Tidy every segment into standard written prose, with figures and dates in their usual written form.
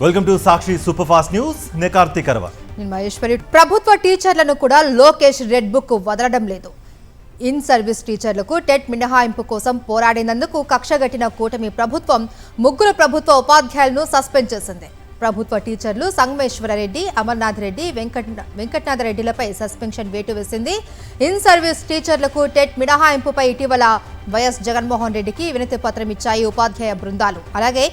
Welcome to Sakshi super fast news. నేను కార్తీక్ అరవ. నేను మహేశ్వరి. ప్రభుత్వ టీచర్లను కూడా లోకేష్ రెడ్ బుక్ వదలడం లేదు. ఇన్ సర్వీస్ టీచర్లకు టెట్ మినహాయింపు కోసం పోరాడినందుకు కక్షగట్టిన కూటమి ప్రభుత్వం 3 ప్రభుత్వ ఉపాధ్యాయులను సస్పెండ్ చేసింది. ప్రభుత్వ టీచర్లు సంగమేశ్వరరెడ్డి, అమర్నాథ్ రెడ్డి, వెంకటనాథ రెడ్డిలపై సస్పెన్షన్ వేటు వేసింది. ఇన్ సర్వీస్ టీచర్లకు టెట్ మినహాయింపుపై ఇటీవల వైఎస్ జగన్మోహన్ రెడ్డికి వినతి పత్రం ఇచ్చాయి ఉపాధ్యాయ బృందాలు. అలాగే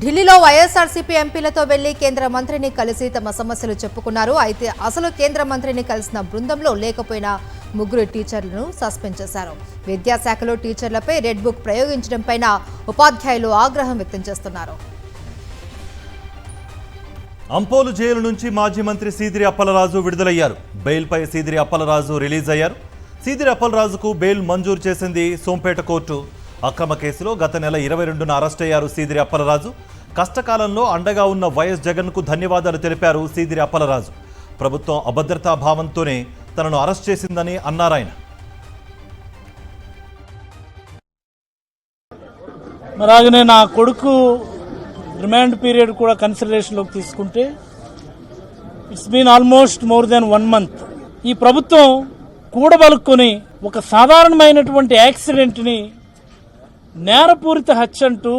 ఢిల్లీలో వైఎస్ఆర్సీపీ ఎంపీలతో వెళ్లి కేంద్ర మంత్రిని కలిసి తమ సమస్యలు చెప్పుకున్నారు. అయితే అసలు కేంద్ర మంత్రిని కలిసిన బృందంలో లేకపోయిన 3 టీచర్లను సస్పెండ్ చేశారు. విద్యాశాఖలో టీచర్లపై రెడ్ బుక్ ప్రయోగించడంపై ఉపాధ్యాయులు ఆగ్రహం వ్యక్తం చేస్తున్నారు. అంపోలు జైలు నుంచి మాజీ మంత్రి సీదిరి అప్పలరాజు విడుదలయ్యారు. బెయిల్పై సీదిరి అప్పలరాజు రిలీజ్ అయ్యారు. సీదిరి అప్పలరాజుకు బెయిల్ మంజూరు చేసింది సోంపేట కోర్టు. అక్రమ కేసులో గత నెల 22న అరెస్ట్ అయ్యారు సీదిరి అప్పలరాజు. కష్టకాలంలో అండగా ఉన్న వైఎస్ జగన్కు ధన్యవాదాలు తెలిపారు సీదిరి అప్పలరాజు. ప్రభుత్వం అభద్రతా భావంతోనే తనను అరెస్ట్ చేసిందని అన్నారాయన. అలాగనే నా కొడుకు రిమాండ్ పీరియడ్ కూడా కన్సిడరేషన్లోకి తీసుకుంటే it's been almost more than 1 month. ఈ ప్రభుత్వం కూడబలుక్కొని ఒక సాధారణమైనటువంటి యాక్సిడెంట్ని నేరపూరిత హత్య అంటూ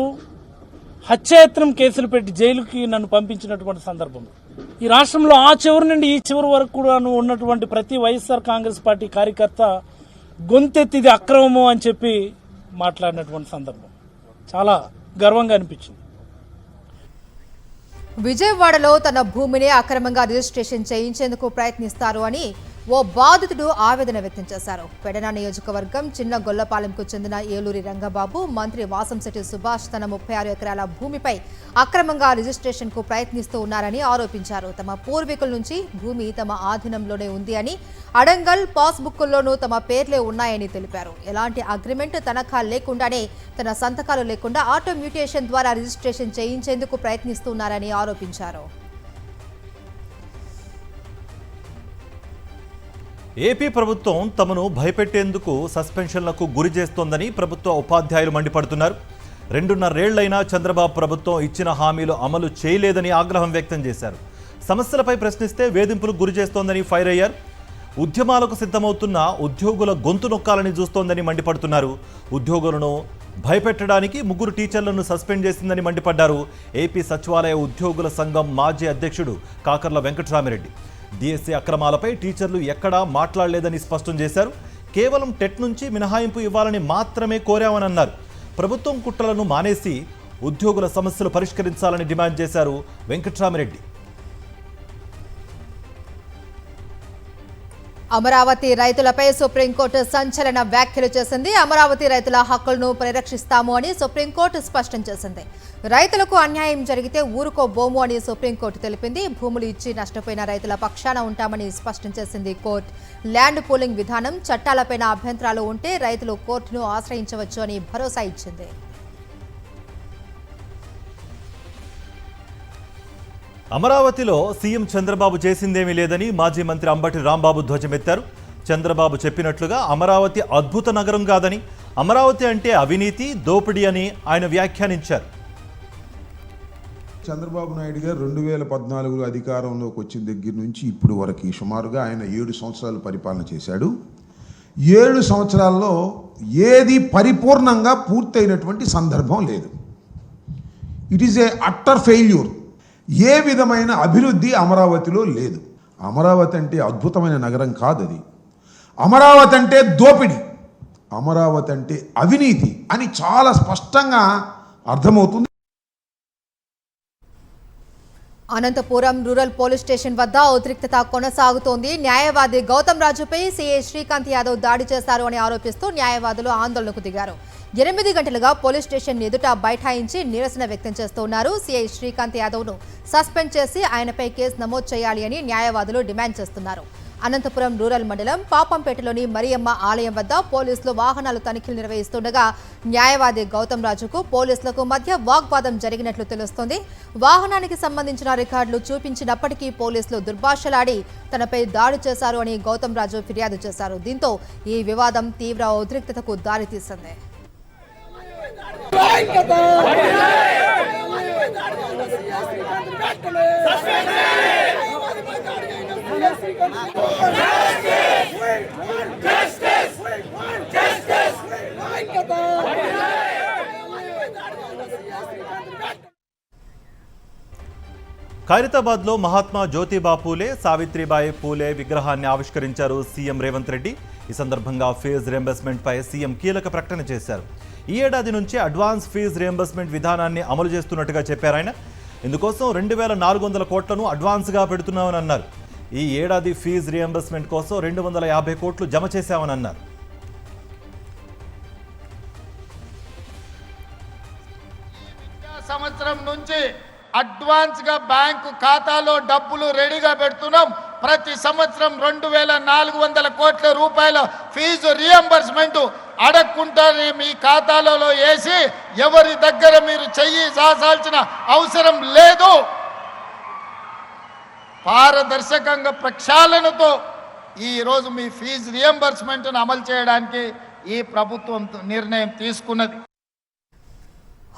హత్యాయత్నం కేసులు పెట్టి జైలుకి నన్ను పంపించినటువంటి సందర్భం. ఈ రాష్ట్రంలో ఆ చివరి నుండి ఈ చివరి వరకు కూడా ఉన్నటువంటి ప్రతి వైఎస్ఆర్ కాంగ్రెస్ పార్టీ కార్యకర్త గొంతెత్తిది అక్రమము అని చెప్పి మాట్లాడినటువంటి సందర్భం చాలా గర్వంగా అనిపించింది. విజయవాడలో తన భూమిని అక్రమంగా రిజిస్ట్రేషన్ చేయించేందుకు ప్రయత్నిస్తారు అని ఓ బాధితుడు ఆవేదన వ్యక్తం చేశారు. పెడన నియోజకవర్గం చిన్న గొల్లపాలెంకు చెందిన ఏలూరి రంగబాబు మంత్రి వాసంశెట్టి సుభాష్ తన 36 ఎకరాల భూమిపై అక్రమంగా రిజిస్ట్రేషన్కు ప్రయత్నిస్తూ ఉన్నారని ఆరోపించారు. తమ పూర్వీకుల నుంచి భూమి తమ ఆధీనంలోనే ఉంది అని, అడంగల్ పాస్బుక్కుల్లోనూ తమ పేర్లే ఉన్నాయని తెలిపారు. ఎలాంటి అగ్రిమెంట్ తనఖా లేకుండానే తన సంతకాలు లేకుండా ఆటో మ్యూటేషన్ ద్వారా రిజిస్ట్రేషన్ చేయించేందుకు ప్రయత్నిస్తున్నారని ఆరోపించారు. ఏపీ ప్రభుత్వం తమను భయపెట్టేందుకు సస్పెన్షన్లకు గురి చేస్తోందని ప్రభుత్వ ఉపాధ్యాయులు మండిపడుతున్నారు. 2.5 ఏళ్లైనా చంద్రబాబు ప్రభుత్వం ఇచ్చిన హామీలు అమలు చేయలేదని ఆగ్రహం వ్యక్తం చేశారు. సమస్యలపై ప్రశ్నిస్తే వేధింపులకు గురి చేస్తోందని ఫైర్ అయ్యారు. ఉద్యమాలకు సిద్ధమవుతున్న ఉద్యోగుల గొంతు నొక్కాలని చూస్తోందని మండిపడుతున్నారు. ఉద్యోగులను భయపెట్టడానికి 3 టీచర్లను సస్పెండ్ చేసిందని మండిపడ్డారు. ఏపీ సచివాలయ ఉద్యోగుల సంఘం మాజీ అధ్యక్షుడు కాకర్ల వెంకటరామిరెడ్డి డిఎస్సీ అక్రమాలపై టీచర్లు ఎక్కడా మాట్లాడలేదని స్పష్టం చేశారు. కేవలం టెట్ నుంచి మినహాయింపు ఇవ్వాలని మాత్రమే కోరామని అన్నారు. ప్రభుత్వం కుట్రలను మానేసి ఉద్యోగుల సమస్యలు పరిష్కరించాలని డిమాండ్ చేశారు వెంకటరామిరెడ్డి. అమరావతి రైతులపై సుప్రీంకోర్టు సంచలన వ్యాఖ్యలు చేసింది. అమరావతి రైతుల హక్కులను పరిరక్షిస్తాము అని సుప్రీంకోర్టు స్పష్టం చేసింది. రైతులకు అన్యాయం జరిగితే ఊరుకోబోము అని సుప్రీంకోర్టు తెలిపింది. భూములు ఇచ్చి నష్టపోయిన రైతుల పక్షాన ఉంటామని స్పష్టం చేసింది కోర్టు. ల్యాండ్ పూలింగ్ విధానం, చట్టాలపైన అభ్యంతరాలు ఉంటే రైతులు కోర్టును ఆశ్రయించవచ్చు అని భరోసా ఇచ్చింది. అమరావతిలో సీఎం చంద్రబాబు చేసిందేమీ లేదని మాజీ మంత్రి అంబటి రాంబాబు ధ్వజమెత్తారు. చంద్రబాబు చెప్పినట్లుగా అమరావతి అద్భుత నగరం కాదని, అమరావతి అంటే అవినీతి, దోపిడీ అని ఆయన వ్యాఖ్యానించారు. చంద్రబాబు నాయుడు గారు 2014లో అధికారంలోకి వచ్చిన దగ్గర నుంచి ఇప్పుడు వరకు సుమారుగా ఆయన 7 సంవత్సరాలు పరిపాలన చేశాడు. 7 సంవత్సరాల్లో ఏది పరిపూర్ణంగా పూర్తయినటువంటి సందర్భం లేదు. It is a utter failure. ఏ విధమైన అభివృద్ధి అమరావతిలో లేదు. అమరావతి అంటే అద్భుతమైన నగరం కాదు అది. అమరావతి అంటే దోపిడీ, అమరావతి అంటే అవినీతి అని చాలా స్పష్టంగా అర్థమవుతుంది. అనంతపురం రూరల్ పోలీస్ స్టేషన్ వద్ద ఉద్రిక్తత కొనసాగుతోంది. న్యాయవాది గౌతమ్ రాజుపై సీఐ శ్రీకాంత్ యాదవ్ దాడి చేశారు అని ఆరోపిస్తూ న్యాయవాదులు ఆందోళనకు దిగారు. 8 గంటలుగా పోలీస్ స్టేషన్ ఎదుట బైఠాయించి నిరసన వ్యక్తం చేస్తున్నారు. సీఐ శ్రీకాంత్ యాదవ్ను సస్పెండ్ చేసి ఆయనపై కేసు నమోదు చేయాలి అని న్యాయవాదులు డిమాండ్ చేస్తున్నారు. అనంతపురం రూరల్ మండలం పాపంపేటలోని మరియమ్మ ఆలయం వద్ద పోలీసులు వాహనాలు తనిఖీలు నిర్వహిస్తుండగా న్యాయవాది గౌతమ్ రాజుకు పోలీసులకు మధ్య వాగ్వాదం జరిగినట్లు తెలుస్తోంది. వాహనానికి సంబంధించిన రికార్డులు చూపించినప్పటికీ పోలీసులు దుర్భాషలాడి తనపై దాడి చేశారు అని గౌతమ్ రాజు ఫిర్యాదు చేశారు. దీంతో ఈ వివాదం తీవ్ర ఉద్రిక్తతకు దారితీసింది. ఖైరతాబాద్లో మహాత్మా జ్యోతిబా పూలే సావిత్రిబాయి పూలే విగ్రహాన్ని ఆవిష్కరించారు సీఎం రేవంత్ రెడ్డి. ఈ సందర్భంగా ఫీజు రియంబర్స్మెంట్ పై సీఎం కీలక ప్రకటన చేశారు. ఈ ఏడాది నుంచి అడ్వాన్స్ ఫీజు రియంబర్స్మెంట్ విధానాన్ని అమలు చేస్తున్నట్టుగా చెప్పారు ఆయన. ఇందుకోసం 2400 కోట్లను అడ్వాన్స్గా పెడుతున్నామని అన్నారు. ఈ ఏడాది ఫీజు రియంబర్స్మెంట్ కోసం 250 కోట్లు జమ చేశామని అన్నారు. సంవత్సరం నుంచి అడ్వాన్స్ గా బ్యాంకు ఖాతాలో డబ్బులు రెడీగా పెడుతున్నాం. ప్రతి సంవత్సరం 2400 కోట్ల రూపాయల ఫీజు రియంబర్స్మెంట్ అడగకుండానే మీ ఖాతాలలో వేసి ఎవరి దగ్గర మీరు చెయ్యి సాల్సిన అవసరం లేదు. పారదర్శకంగా ప్రక్షాళనతో ఈరోజు మీ ఫీజు రియంబర్స్మెంట్ను అమలు చేయడానికి ఈ ప్రభుత్వం నిర్ణయం తీసుకున్నది.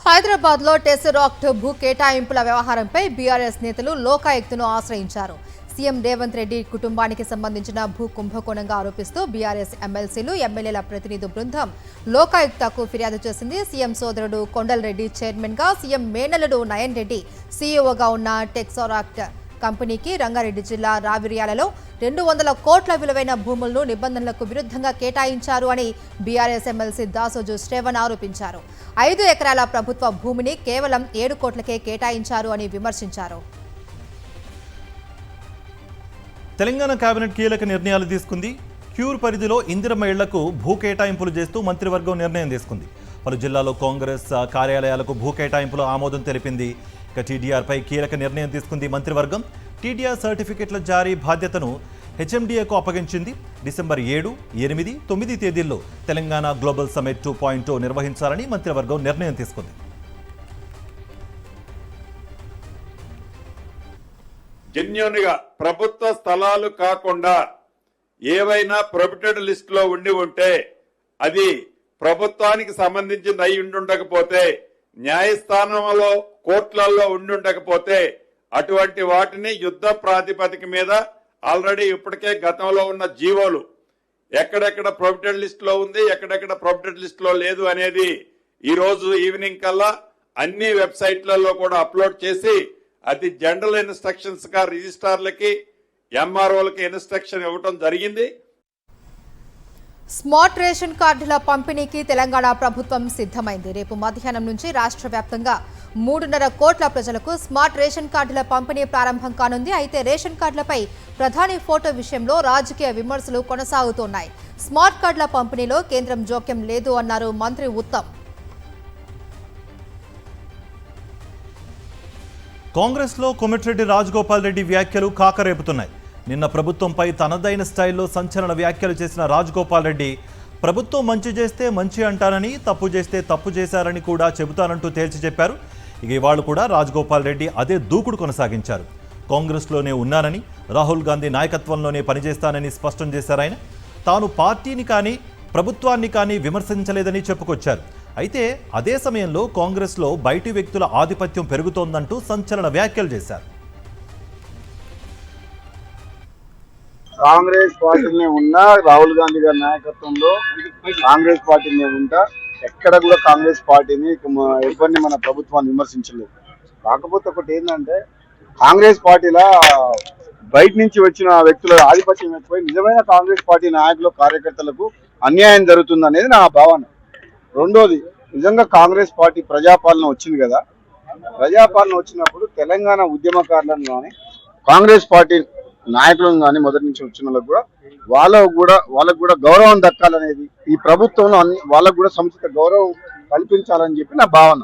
హైదరాబాద్లో టెసరాక్ట్ భూ కేటాయింపుల వ్యవహారంపై బీఆర్ఎస్ నేతలు లోకాయుక్తను ఆశ్రయించారు. సీఎం రేవంత్ రెడ్డి కుటుంబానికి సంబంధించిన భూ కుంభకోణంగా ఆరోపిస్తూ బీఆర్ఎస్ ఎమ్మెల్సీలు ఎమ్మెల్యేల ప్రతినిధి బృందం లోకాయుక్తకు ఫిర్యాదు చేసింది. సీఎం సోదరుడు కొండలరెడ్డి చైర్మన్గా, సీఎం మేనల్లుడు నయన్ రెడ్డి సీఈఓగా ఉన్న టెసరాక్ట్ కంపెనీకి రంగారెడ్డి జిల్లా రావిర్యాలలో 200 కోట్ల విలువైన భూములను నిబంధనలకు విరుద్ధంగా కేటాయించారు అని బీఆర్ఎస్ ఎమ్మెల్సీ దాసోజు శ్రేవణ్ ఆరోపించారు. 5 ఎకరాల ప్రభుత్వ భూమిని కేవలం 7 కోట్లకే కేటాయించారు అని విమర్శించారు. తెలంగాణ కేబినెట్ కీలక నిర్ణయాలు తీసుకుంది. క్యూర్ పరిధిలో ఇందిరమ్మ ఇళ్లకు భూ కేటాయింపులు చేస్తూ మంత్రివర్గం నిర్ణయం తీసుకుంది. పలు జిల్లాలో కాంగ్రెస్ కార్యాలయాలకు భూ కేటాయింపులు ఆమోదం తెలిపింది. ఇక టీడీఆర్పై కీలక నిర్ణయం తీసుకుంది మంత్రివర్గం. టీడీఆర్ సర్టిఫికెట్ల జారీ బాధ్యతను హెచ్ఎండిఏకు అప్పగించింది. డిసెంబర్ 7, 8, 9 తేదీల్లో తెలంగాణ గ్లోబల్ సమ్మిట్ 2.0 నిర్వహించాలని మంత్రివర్గం నిర్ణయం తీసుకుంది. జెన్యూన్గా ప్రభుత్వ స్థలాలు కాకుండా ఏవైనా ప్రొహిబిటెడ్ లిస్ట్ లో ఉంటే అది ప్రభుత్వానికి సంబంధించింది అయి ఉండకపోతే, న్యాయస్థానంలో కోర్టులలో ఉండకపోతే అటువంటి వాటిని యుద్ధ ప్రాతిపదిక మీద ఆల్రెడీ ఇప్పటికే గతంలో ఉన్న జీవోలు ఎక్కడెక్కడ ప్రొహిబిటెడ్ లిస్ట్ లో ఉంది, ఎక్కడెక్కడ ప్రొహిబిటెడ్ లిస్ట్ లో లేదు అనేది ఈ రోజు ఈవినింగ్ కల్లా అన్ని వెబ్సైట్లలో కూడా అప్లోడ్ చేసి అది జనరల్ ఇన్స్ట్రక్షన్స్ గా రిజిస్ట్రార్లకి ఎంఆర్ఓలకి ఇన్స్ట్రక్షన్ ఇవ్వడం జరిగింది. స్మార్ట్ రేషన్ కార్డుల పంపిణీకి తెలంగాణ ప్రభుత్వం సిద్ధమైంది. రేపు మధ్యాహ్నం నుంచి రాష్ట్ర వ్యాప్తంగా 3.5 కోట్ల ప్రజలకు స్మార్ట్ రేషన్ కార్డుల పంపిణీ ప్రారంభం కానుంది. అయితే రేషన్ కార్డులపై ప్రధాని ఫోటో విషయంలో రాజకీయ విమర్శలు కొనసాగుతున్నాయి. స్మార్ట్ కార్డుల పంపిణీలో కేంద్రం జోక్యం లేదు అన్నారు మంత్రి ఉత్తమ్. కాంగ్రెస్లో కోమటిరెడ్డి రాజగోపాల్ రెడ్డి వ్యాఖ్యలు కాకరేపుతున్నాయి. నిన్న ప్రభుత్వంపై తనదైన స్టైల్లో సంచలన వ్యాఖ్యలు చేసిన రాజగోపాల్ రెడ్డి ప్రభుత్వం మంచి చేస్తే మంచి అంటారని, తప్పు చేస్తే తప్పు చేశారని కూడా చెబుతానంటూ తేల్చి చెప్పారు. ఇక ఇవాళ కూడా రాజగోపాల్ రెడ్డి అదే దూకుడు కొనసాగించారు. కాంగ్రెస్లోనే ఉన్నానని, రాహుల్ గాంధీ నాయకత్వంలోనే పనిచేస్తానని స్పష్టం చేశారు ఆయన. తాను పార్టీని కానీ ప్రభుత్వాన్ని కానీ విమర్శించలేదని చెప్పుకొచ్చారు. అయితే అదే సమయంలో కాంగ్రెస్లో బయటి వ్యక్తుల ఆధిపత్యం పెరుగుతోందంటూ సంచలన వ్యాఖ్యలు చేశారు. కాంగ్రెస్ పార్టీనే ఉన్నా, రాహుల్ గాంధీ గారి నాయకత్వంలో కాంగ్రెస్ పార్టీనే ఉంటా, ఎక్కడ కూడా కాంగ్రెస్ పార్టీని ఎవరిని మన ప్రభుత్వాన్ని విమర్శించలేదు. కాకపోతే ఒకటి ఏంటంటే కాంగ్రెస్ పార్టీలో బయట నుంచి వచ్చిన వ్యక్తుల ఆధిపత్యం ఎక్కువై నిజమైన కాంగ్రెస్ పార్టీ నాయకులు కార్యకర్తలకు అన్యాయం జరుగుతుంది అనేది నా భావన. రెండోది, నిజంగా కాంగ్రెస్ పార్టీ ప్రజాపాలన వచ్చింది కదా, ప్రజాపాలన వచ్చినప్పుడు తెలంగాణ ఉద్యమకారులను కానీ కాంగ్రెస్ పార్టీ నాయకులను కానీ మొదటి నుంచి వచ్చిన వాళ్ళకు కూడా గౌరవం దక్కాలనేది ఈ ప్రభుత్వంలో వాళ్ళకు కూడా సముచిత గౌరవం కల్పించాలని చెప్పి నా భావన.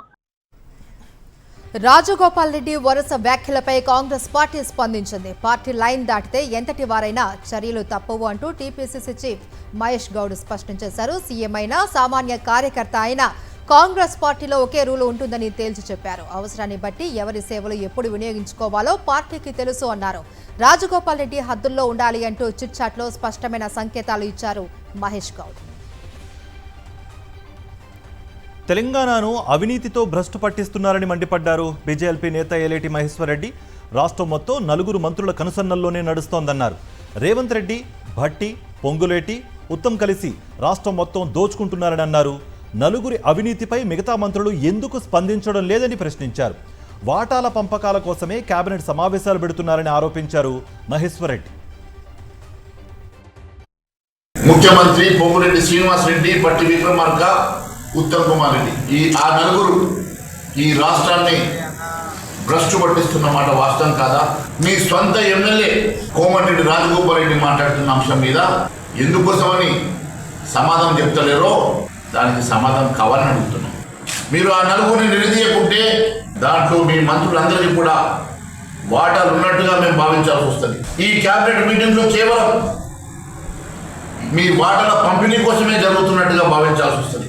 రాజగోపాల్ రెడ్డి వరుస వ్యాఖ్యలపై కాంగ్రెస్ పార్టీ స్పందించింది. పార్టీ లైన్ దాటితే ఎంతటి వారైనా చర్యలు తప్పవు అంటూ టీపీసీసీ చీఫ్ మహేష్ గౌడ్ స్పష్టం చేశారు. సీఎం అయినా, సామాన్య కార్యకర్త అయినా కాంగ్రెస్ పార్టీలో ఒకే రూలు ఉంటుందని తేల్చి చెప్పారు. అవసరాన్ని బట్టి ఎవరి సేవలు ఎప్పుడు వినియోగించుకోవాలో పార్టీకి తెలుసు అన్నారు. రాజగోపాల్ రెడ్డి హద్దుల్లో ఉండాలి అంటూ చిట్చాట్లో స్పష్టమైన సంకేతాలు ఇచ్చారు మహేష్ గౌడ్. తెలంగాణను అవినీతితో భ్రష్టు పట్టిస్తున్నారని మండిపడ్డారు బీజేపీ నేత ఏలేటి మహేశ్వర్ రెడ్డి. రాష్ట్రం మొత్తం 4 మంత్రుల కనుసన్నల్లోనే నడుస్తోందన్నారు. రేవంత్ రెడ్డి, భట్టి, పొంగులేటి, ఉత్తమ్ కలిసి రాష్ట్రం మొత్తం దోచుకుంటున్నారని అన్నారు. 4 అవినీతిపై మిగతా మంత్రులు ఎందుకు స్పందించడం లేదని ప్రశ్నించారు. వాటాల పంపకాల కోసమే కేబినెట్ సమావేశాలు పెడుతున్నారని ఆరోపించారు మహేశ్వర్ రెడ్డి. ముఖ్యమంత్రి పొంగురెడ్డి శ్రీనివాస్ రెడ్డి, భట్టి విక్రమార్క, ఉత్తమ్ కుమార్ రెడ్డి ఆ 4 ఈ రాష్ట్రాన్ని భ్రష్టు పట్టిస్తున్న మాట వాస్తవం కాదా? మీ సొంత ఎమ్మెల్యే కోమటిరెడ్డి రాజగోపాల్ రెడ్డి మాట్లాడుతున్న అంశం మీద ఎందుకోసమని సమాధానం చెప్తలేరో దానికి సమాధానం కావాలని అడుగుతున్నాం. మీరు ఆ 4 నిలదీయకుంటే దాంట్లో మీ మంత్రులందరికీ కూడా వాటాలు ఉన్నట్టుగా మేము భావించాల్సి వస్తుంది. ఈ క్యాబినెట్ మీటింగ్లో కేవలం మీ వాటాల పంపిణీ కోసమే జరుగుతున్నట్టుగా భావించాల్సి వస్తుంది.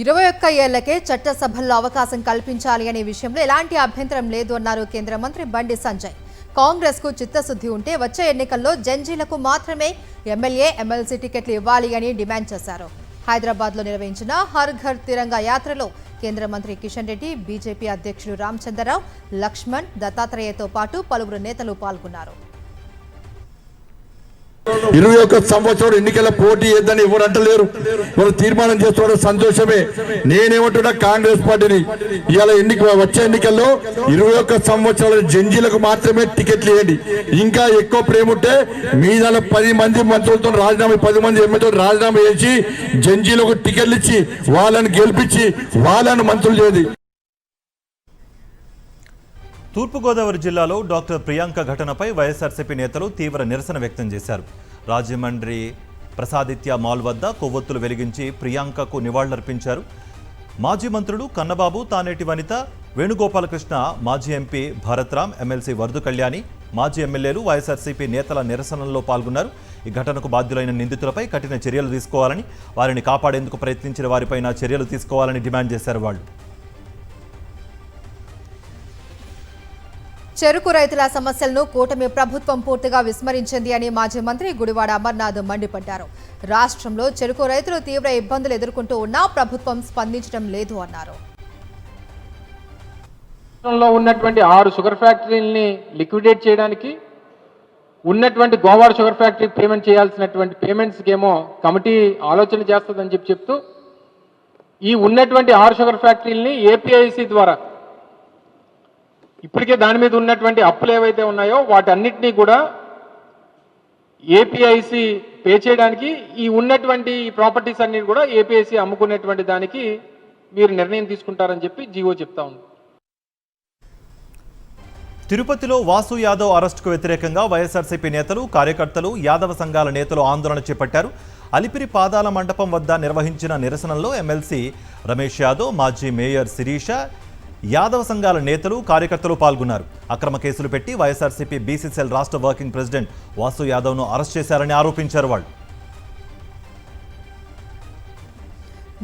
21 ఏళ్లకే చట్టసభల్లో అవకాశం కల్పించాలి అనే విషయంలో ఎలాంటి అభ్యంతరం లేదు అన్నారు కేంద్ర మంత్రి బండి సంజయ్. కాంగ్రెస్ కు చిత్తశుద్ధి ఉంటే వచ్చే ఎన్నికల్లో జంజీలకు మాత్రమే ఎమ్మెల్యే, ఎమ్మెల్సీ టికెట్లు ఇవ్వాలి అని డిమాండ్ చేశారు. హైదరాబాద్లో నిర్వహించిన హర్ ఘర్ తిరంగా యాత్రలో కేంద్ర మంత్రి కిషన్ రెడ్డి, బీజేపీ అధ్యక్షుడు రామచంద్రరావు, లక్ష్మణ్, దత్తాత్రేయతో పాటు పలువురు నేతలు పాల్గొన్నారు. 21 సంవత్సరం ఎన్నికల పోటీ ఏదని ఎవరు అంటలేరు. వాళ్ళు తీర్మానం చేస్తున్న సంతోషమే. నేనేమంటున్నా కాంగ్రెస్ పార్టీని ఇవాళ వచ్చే ఎన్నికల్లో 21 సంవత్సరాల జంజీలకు మాత్రమే టికెట్లు ఇవ్వండి. ఇంకా ఎక్కువ ప్రేమ ఉంటే మీద 10 మంది మంత్రులతో రాజీనామా, 10 మంది ఎమ్మెల్యేతో రాజీనామా చేసి జంజీలకు టికెట్లు ఇచ్చి వాళ్ళని గెలిపించి వాళ్ళను మంత్రులు చేయండి. తూర్పుగోదావరి జిల్లాలో డాక్టర్ ప్రియాంక ఘటనపై వైఎస్ఆర్సీపీ నేతలు తీవ్ర నిరసన వ్యక్తం చేశారు. రాజమండ్రి ప్రసాదిత్య మాల్ వద్ద కొవ్వొత్తులు వెలిగించి ప్రియాంకకు నివాళులర్పించారు. మాజీ మంత్రులు కన్నబాబు, తానేటి వనిత, వేణుగోపాలకృష్ణ, మాజీ ఎంపీ భరత్రామ్, ఎమ్మెల్సీ వరదు కళ్యాణి, మాజీ ఎమ్మెల్యేలు వైఎస్ఆర్సీపీ నేతల నిరసనలో పాల్గొన్నారు. ఈ ఘటనకు బాధ్యులైన నిందితులపై కఠిన చర్యలు తీసుకోవాలని, వారిని కాపాడేందుకు ప్రయత్నించిన వారిపైన చర్యలు తీసుకోవాలని డిమాండ్ చేశారు. వాళ్ళు చెరుకు రైతుల సమస్యలను కూటమి ప్రభుత్వం పూర్తిగా విస్మరించింది అని మాజీ మంత్రి గుడివాడ అమర్నాథ్ మండిపడ్డారు. రాష్ట్రంలో చెరుకు రైతులు తీవ్ర ఇబ్బందులు ఎదుర్కొంటూ ఉన్నా ప్రభుత్వం స్పందించడం లేదు అన్నారు. రాష్ట్రంలో ఉన్నటువంటి 6 షుగర్ ఫ్యాక్టరీలని లిక్విడేట్ చేయడానికి ఉన్నటువంటి గోవాడ షుగర్ ఫ్యాక్టరీ పేమెంట్ చేయాల్సినటువంటి పేమెంట్స్కి ఏమో కమిటీ ఆలోచన చేస్తుందని చెప్తూ ఈ ఉన్నటువంటి 6 షుగర్ ఫ్యాక్టరీలని ఏపీఐసి ద్వారా ఇప్పటికే దాని మీద ఉన్నటువంటి అప్పులు ఏవైతే ఉన్నాయో వాటన్నిటినీ కూడా ఏపీఐసి పే చేయడానికి ఈ ఉన్నటువంటి ప్రాపర్టీస్ అన్ని కూడా ఏపీఐసి అమ్ముకునేటువంటి దానికి మీరు నిర్ణయం తీసుకుంటారని చెప్పి జీవో చెప్తా ఉంది. తిరుపతిలో వాసు యాదవ్ అరెస్టుకు వ్యతిరేకంగా వైఎస్ఆర్సీపీ నేతలు, కార్యకర్తలు, యాదవ సంఘాల నేతలు ఆందోళన చేపట్టారు. అలిపిరి పాదాల మండపం వద్ద నిర్వహించిన నిరసనలో ఎమ్మెల్సీ రమేష్ యాదవ్, మాజీ మేయర్ శిరీష, యాదవ సంఘాల నేతలు, కార్యకర్తలు పాల్గొన్నారు. అక్రమ కేసులు పెట్టి వైఎస్ఆర్సీపీ బీసీసీఎల్ రాష్ట్ర వర్కింగ్ ప్రెసిడెంట్ వాసు యాదవ్ను అరెస్ట్ చేశారని ఆరోపించారు. వాళ్ళు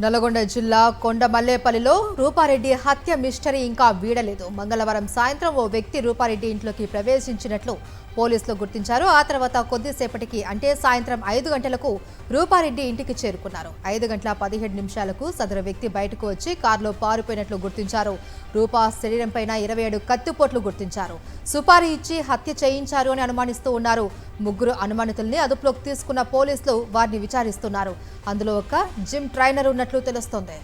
నల్గొండ జిల్లా కొండమల్లేపల్లిలో రూపారెడ్డి హత్య మిస్టరీ ఇంకా వీడలేదు. మంగళవారం సాయంత్రం ఓ వ్యక్తి రూపారెడ్డి ఇంట్లోకి ప్రవేశించినట్లు పోలీసులు గుర్తించారు. ఆ తర్వాత కొద్దిసేపటికి అంటే సాయంత్రం 5 గంటలకు రూపారెడ్డి ఇంటికి చేరుకున్నారు. 5 గంటల 17 నిమిషాలకు సదరు వ్యక్తి బయటకు వచ్చి కారులో పారిపోయినట్లు గుర్తించారు. రూపా శరీరంపైన 27 కత్తిపోట్లు గుర్తించారు. సుపారీ ఇచ్చి హత్య చేయించారు అని అనుమానిస్తూ ఉన్నారు. 3 అనుమానితుల్ని అదుపులోకి తీసుకున్న పోలీసులు వారిని విచారిస్తున్నారు. అందులో ఒక జిమ్ ట్రైనర్ ఉన్నట్లు తెలుస్తోంది.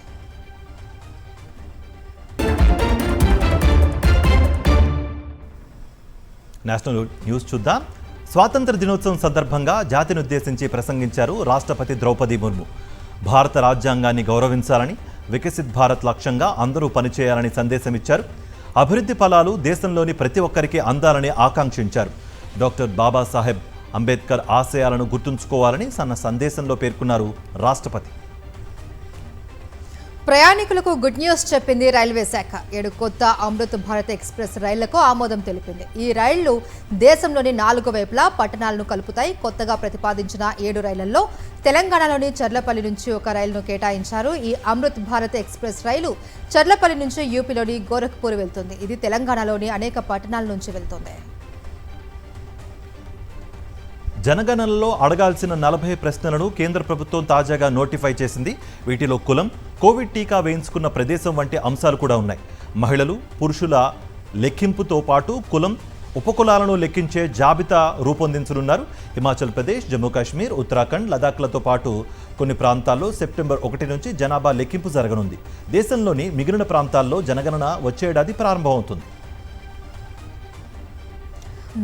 నేషనల్ న్యూస్ చూద్దాం. స్వాతంత్ర దినోత్సవం సందర్భంగా జాతిని ఉద్దేశించి ప్రసంగించారు రాష్ట్రపతి ద్రౌపది ముర్ము. భారత రాజ్యాంగాన్ని గౌరవించాలని, వికసిత్ భారత్ లక్ష్యంగా అందరూ పనిచేయాలని సందేశం ఇచ్చారు. అభివృద్ధి ఫలాలు దేశంలోని ప్రతి ఒక్కరికి అందాలని ఆకాంక్షించారు. డాక్టర్ బాబాసాహెబ్ అంబేద్కర్ ఆశయాలను గుర్తుంచుకోవాలని తన సందేశంలో పేర్కొన్నారు రాష్ట్రపతి. ప్రయాణికులకు గుడ్ న్యూస్ చెప్పింది రైల్వే శాఖ. 7 కొత్త అమృత్ భారత్ ఎక్స్ప్రెస్ రైళ్లకు ఆమోదం తెలిపింది. ఈ రైళ్లు దేశంలోని 4 వైపులా పట్టణాలను కలుపుతాయి. కొత్తగా ప్రతిపాదించిన 7 రైళ్లలో తెలంగాణలోని చర్లపల్లి నుంచి ఒక రైలును కేటాయించారు. ఈ అమృత్ భారత్ ఎక్స్ప్రెస్ రైలు చర్లపల్లి నుంచి యూపీలోని గోరఖ్పూర్ వెళ్తుంది. ఇది తెలంగాణలోని అనేక పట్టణాల నుంచి వెళ్తుంది. జనగణనలో అడగాల్సిన 40 ప్రశ్నలను కేంద్ర ప్రభుత్వం తాజాగా నోటిఫై చేసింది. వీటిలో కులం, కోవిడ్ టీకా వేయించుకున్న ప్రదేశం వంటి అంశాలు కూడా ఉన్నాయి. మహిళలు, పురుషుల లెక్కింపుతో పాటు కులం, ఉపకులాలను లెక్కించే జాబితా రూపొందించనున్నారు. హిమాచల్ ప్రదేశ్, జమ్మూ కాశ్మీర్, ఉత్తరాఖండ్, లదాఖ్లతో పాటు కొన్ని ప్రాంతాల్లో సెప్టెంబర్ 1 నుంచి జనాభా లెక్కింపు జరగనుంది. దేశంలోని మిగిలిన ప్రాంతాల్లో జనగణన వచ్చే ఏడాది ప్రారంభమవుతుంది.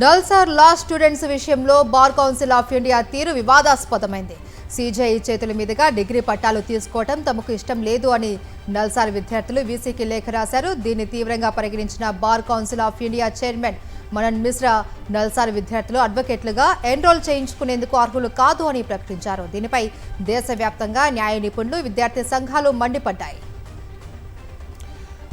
నల్సార్ లా స్టూడెంట్స్ విషయంలో బార్ కౌన్సిల్ ఆఫ్ ఇండియా తీరు వివాదాస్పదమైంది. సీజేఐ చేతుల మీదుగా డిగ్రీ పట్టాలు తీసుకోవడం తమకు ఇష్టం లేదు అని నల్సార్ విద్యార్థులు వీసీకి లేఖ రాశారు. దీన్ని తీవ్రంగా పరిగణించిన bar council of India chairman Manan Mishra NALSAR విద్యార్థులు అడ్వకేట్లుగా ఎన్రోల్ చేయించుకునేందుకు అర్హులు కాదు అని ప్రకటించారు. దీనిపై దేశవ్యాప్తంగా న్యాయ నిపుణులు, విద్యార్థి సంఘాలు మండిపడ్డాయి.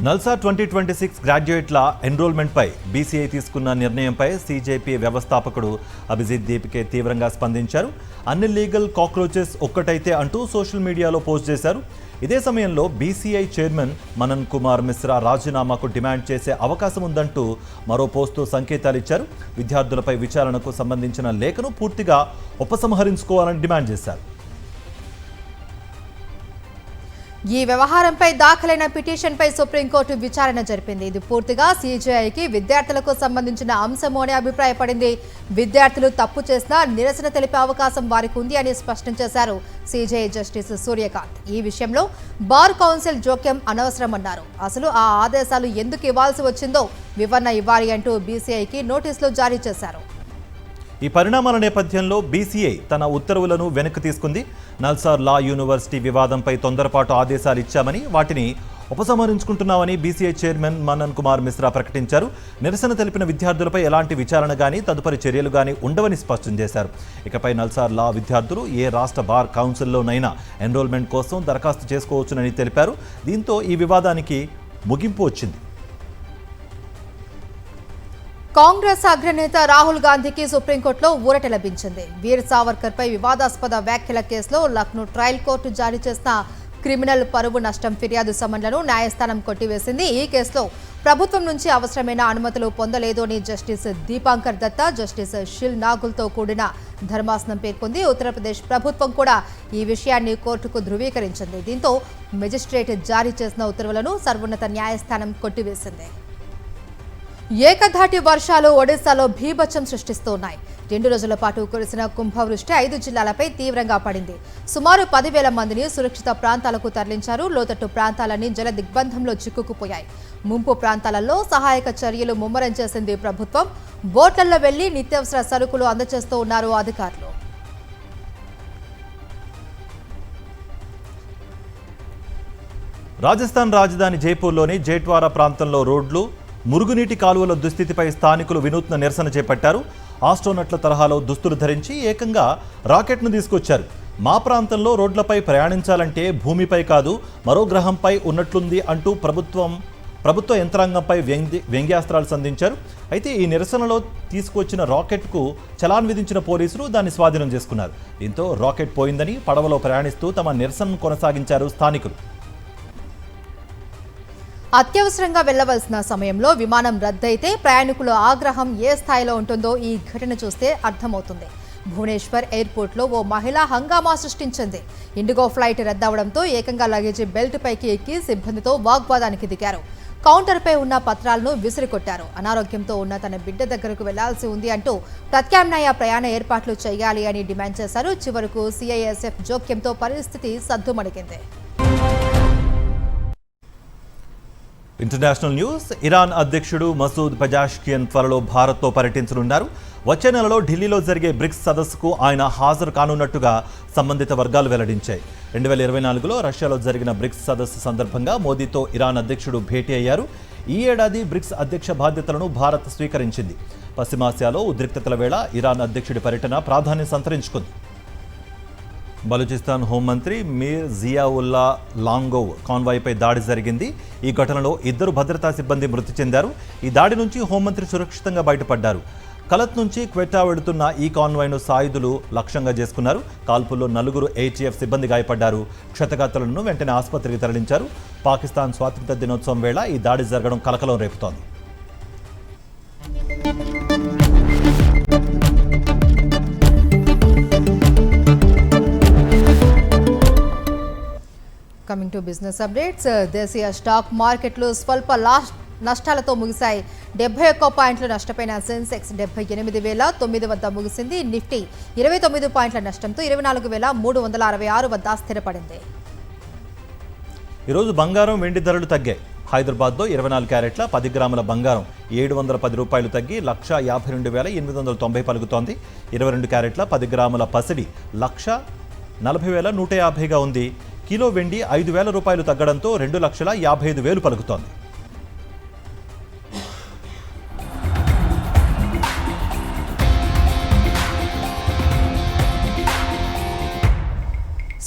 నల్సార్ 2026 గ్రాడ్యుయేట్ల ఎన్రోల్మెంట్పై బీసీఐ తీసుకున్న నిర్ణయంపై సీజేపీ వ్యవస్థాపకుడు అభిజిత్ దీపికే తీవ్రంగా స్పందించారు. అన్ని లీగల్ కాక్రోచెస్ ఒక్కటైతే అంటూ సోషల్ మీడియాలో పోస్ట్ చేశారు. ఇదే సమయంలో బీసీఐ చైర్మన్ మనన్ కుమార్ మిశ్రా రాజీనామాకు డిమాండ్ చేసే అవకాశం ఉందంటూ మరో పోస్టు సంకేతాలు ఇచ్చారు. విద్యార్థులపై విచారణకు సంబంధించిన లేఖను పూర్తిగా ఉపసంహరించుకోవాలని డిమాండ్ చేశారు. ఈ వ్యవహారంపై దాఖలైన పిటిషన్పై సుప్రీంకోర్టు విచారణ జరిపింది. ఇది పూర్తిగా సీజేఐకి విద్యార్థులకు సంబంధించిన అంశము అని అభిప్రాయపడింది. విద్యార్థులు తప్పు చేసినా నిరసన తెలిపే అవకాశం వారికి ఉంది అని స్పష్టం చేశారు సీజేఐ జస్టిస్ సూర్యకాంత్. ఈ విషయంలో బార్ కౌన్సిల్ జోక్యం అనవసరమన్నారు. అసలు ఆ ఆదేశాలు ఎందుకు ఇవ్వాల్సి వచ్చిందో వివరణ ఇవ్వాలి అంటూ బీసీఐకి నోటీసులు జారీ చేశారు. ఈ పరిణామాల నేపథ్యంలో బీసీఐ తన ఉత్తర్వులను వెనక్కి తీసుకుంది. నల్సార్ లా యూనివర్సిటీ వివాదంపై తొందరపాటు ఆదేశాలు ఇచ్చామని, వాటిని ఉపసంహరించుకుంటున్నామని బీసీఐ చైర్మన్ మనన్ కుమార్ మిశ్రా ప్రకటించారు. నిరసన తెలిపిన విద్యార్థులపై ఎలాంటి విచారణ కానీ తదుపరి చర్యలు కానీ ఉండవని స్పష్టం చేశారు. ఇకపై నల్సార్ లా విద్యార్థులు ఏ రాష్ట్ర బార్ కౌన్సిల్లోనైనా ఎన్రోల్మెంట్ కోసం దరఖాస్తు చేసుకోవచ్చునని తెలిపారు. దీంతో ఈ వివాదానికి ముగింపు వచ్చింది. కాంగ్రెస్ అగ్రనేత రాహుల్ గాంధీకి సుప్రీంకోర్టులో ఊరట లభించింది. వీర్ సావర్కర్పై వివాదాస్పద వ్యాఖ్యల కేసులో లక్నో ట్రయల్ కోర్టు జారీ చేసిన క్రిమినల్ పరువు నష్టం ఫిర్యాదు సమన్లను న్యాయస్థానం కొట్టివేసింది. ఈ కేసులో ప్రభుత్వం నుంచి అవసరమైన అనుమతులు పొందలేదు అని జస్టిస్ దీపాంకర్ దత్తా, జస్టిస్ షిల్ నాగుల్తో కూడిన ధర్మాసనం పేర్కొంది. ఉత్తరప్రదేశ్ ప్రభుత్వం కూడా ఈ విషయాన్ని కోర్టుకు ధృవీకరించింది. దీంతో మెజిస్ట్రేట్ జారీ చేసిన ఉత్తర్వులను సర్వోన్నత న్యాయస్థానం కొట్టివేసింది. ఏకధాటి వర్షాలు ఒడిశాలో భీభత్సం సృష్టిస్తున్నాయి. 2 రోజుల పాటు కురిసిన కుంభవృష్టి 5 జిల్లాలపై తీవ్రంగా పడింది. సుమారు 10,000 మందిని సురక్షిత ప్రాంతాలకు తరలించారు. లోతట్టు ప్రాంతాలన్నీ జల దిగ్బంధంలో చిక్కుకుపోయాయి. ముంపు ప్రాంతాలలో సహాయక చర్యలు ముమ్మరం చేసింది ప్రభుత్వం. బోట్లలో వెళ్లి నిత్యావసర సరుకులు అందజేస్తూ ఉన్నారు అధికారులు. రాజస్థాన్ రాజధాని జైపూర్లోని జైట్వారా ప్రాంతంలో రోడ్లు, మురుగునీటి కాలువల దుస్థితిపై స్థానికులు వినూత్న నిరసన చేపట్టారు. ఆస్ట్రోనట్ల తరహాలో దుస్తులు ధరించి ఏకంగా రాకెట్ను తీసుకొచ్చారు. మా ప్రాంతంలో రోడ్లపై ప్రయాణించాలంటే భూమిపై కాదు మరో గ్రహంపై ఉన్నట్లుంది అంటూ ప్రభుత్వ యంత్రాంగంపై వ్యంగ్యాస్త్రాలు సంధించారు. అయితే ఈ నిరసనలో తీసుకొచ్చిన రాకెట్కు చలాన్ విధించిన పోలీసులు దాన్ని స్వాధీనం చేసుకున్నారు. దీంతో రాకెట్ పోయిందని పడవలో ప్రయాణిస్తూ తమ నిరసనను కొనసాగించారు స్థానికులు. అత్యవసరంగా వెళ్లవలసిన సమయంలో విమానం రద్దయితే ప్రయాణికుల ఆగ్రహం ఏ స్థాయిలో ఉంటుందో ఈ ఘటన చూస్తే అర్థమవుతుంది. భువనేశ్వర్ ఎయిర్పోర్ట్లో ఓ మహిళ హంగామా సృష్టించింది. ఇండిగో ఫ్లైట్ రద్దవడంతో ఏకంగా లగేజీ బెల్ట్ పైకి ఎక్కి సిబ్బందితో వాగ్వాదానికి దిగారు. కౌంటర్పై ఉన్న పత్రాలను విసిరికొట్టారు. అనారోగ్యంతో ఉన్న తన బిడ్డ దగ్గరకు వెళ్లాల్సి ఉంది అంటూ ప్రత్యామ్నాయ ప్రయాణ ఏర్పాట్లు చేయాలి అని డిమాండ్ చేశారు. చివరకు సిఐఎస్ఎఫ్ జోక్యంతో పరిస్థితి సద్దుమణిగింది. International news. ఇరాన్ అధ్యక్షుడు మసూద్ పెజాష్కియన్ త్వరలో భారత్తో పర్యటించనున్నారు. వచ్చే నెలలో ఢిల్లీలో జరిగే బ్రిక్స్ సదస్సుకు ఆయన హాజరు కానున్నట్టుగా సంబంధిత వర్గాలు వెల్లడించాయి. 2024లో రష్యాలో జరిగిన బ్రిక్స్ సదస్సు సందర్భంగా మోదీతో ఇరాన్ అధ్యక్షుడు భేటీ అయ్యారు. ఈ ఏడాది బ్రిక్స్ అధ్యక్ష బాధ్యతలను భారత్ స్వీకరించింది. పశ్చిమాసియాలో ఉద్రిక్తతల వేళ ఇరాన్ అధ్యక్షుడి పర్యటన ప్రాధాన్యం సంతరించుకుంది. బలూచిస్తాన్ హోంమంత్రి మీర్ జియావుల్లా లాంగోవ్ కాన్వాయ్పై దాడి జరిగింది. ఈ ఘటనలో 2 భద్రతా సిబ్బంది మృతి చెందారు. ఈ దాడి నుంచి హోంమంత్రి సురక్షితంగా బయటపడ్డారు. కలత్ నుంచి క్వెట్టా వెడుతున్న ఈ కాన్వాయ్ను సాయుధులు లక్ష్యంగా చేసుకున్నారు. కాల్పుల్లో 4 ATF సిబ్బంది గాయపడ్డారు. క్షతగాత్రులను వెంటనే ఆసుపత్రికి తరలించారు. పాకిస్తాన్ స్వాతంత్ర్య దినోత్సవం వేళ ఈ దాడి జరగడం కలకలం రేపుతోంది. Coming to business updates. దేశీయ స్టాక్ మార్కెట్లు స్వల్ప నష్టాలతో ముగిశాయి. 71 పాయింట్లు నష్టపోయిన సెన్సెక్స్ 78,009 వద్ద ముగిసింది. నిఫ్టీ 29 పాయింట్ల నష్టంతో 24,366 వద్ద స్థిరపడింది. ఈరోజు బంగారం వెండి ధరలు తగ్గాయి. హైదరాబాద్లో 24 క్యారెట్ల 10 గ్రాముల బంగారం 710 రూపాయలు తగ్గి 1,52,890 పలుకుతోంది. 22 క్యారెట్ల 10 గ్రాముల పసిడి 1,40,150గా ఉంది. కిలో వెండి 5,000 రూపాయలు తగ్గడంతో 2,55,000 పలుకుతోంది.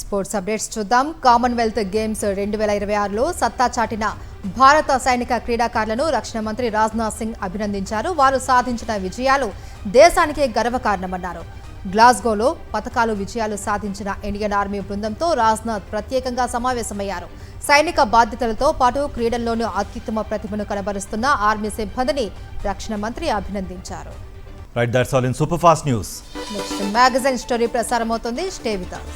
స్పోర్ట్స్ అప్డేట్స్ చూద్దాం. కామన్వెల్త్ గేమ్స్ 2026లో సత్తా చాటిన భారత సైనిక క్రీడాకారులను రక్షణ మంత్రి రాజ్నాథ్ సింగ్ అభినందించారు. వారు సాధించిన విజయాలు దేశానికే గర్వకారణమన్నారు. గ్లాస్గోలో పతకాలు విజయాలు సాధించిన ఇండియన్ ఆర్మీ బృందంతో రాజ్నాథ్ ప్రత్యేకంగా సమావేశమయ్యారు. సైనిక బాధ్యతలతో పాటు క్రీడల్లోనూ అత్యుత్తమ ప్రతిభను కనబరుస్తున్న ఆర్మీ సిబ్బందిని రక్షణ మంత్రి అభినందించారు. Right, that's all in super fast news. Next magazine story ప్రసారమవుతుంది. Stay with us.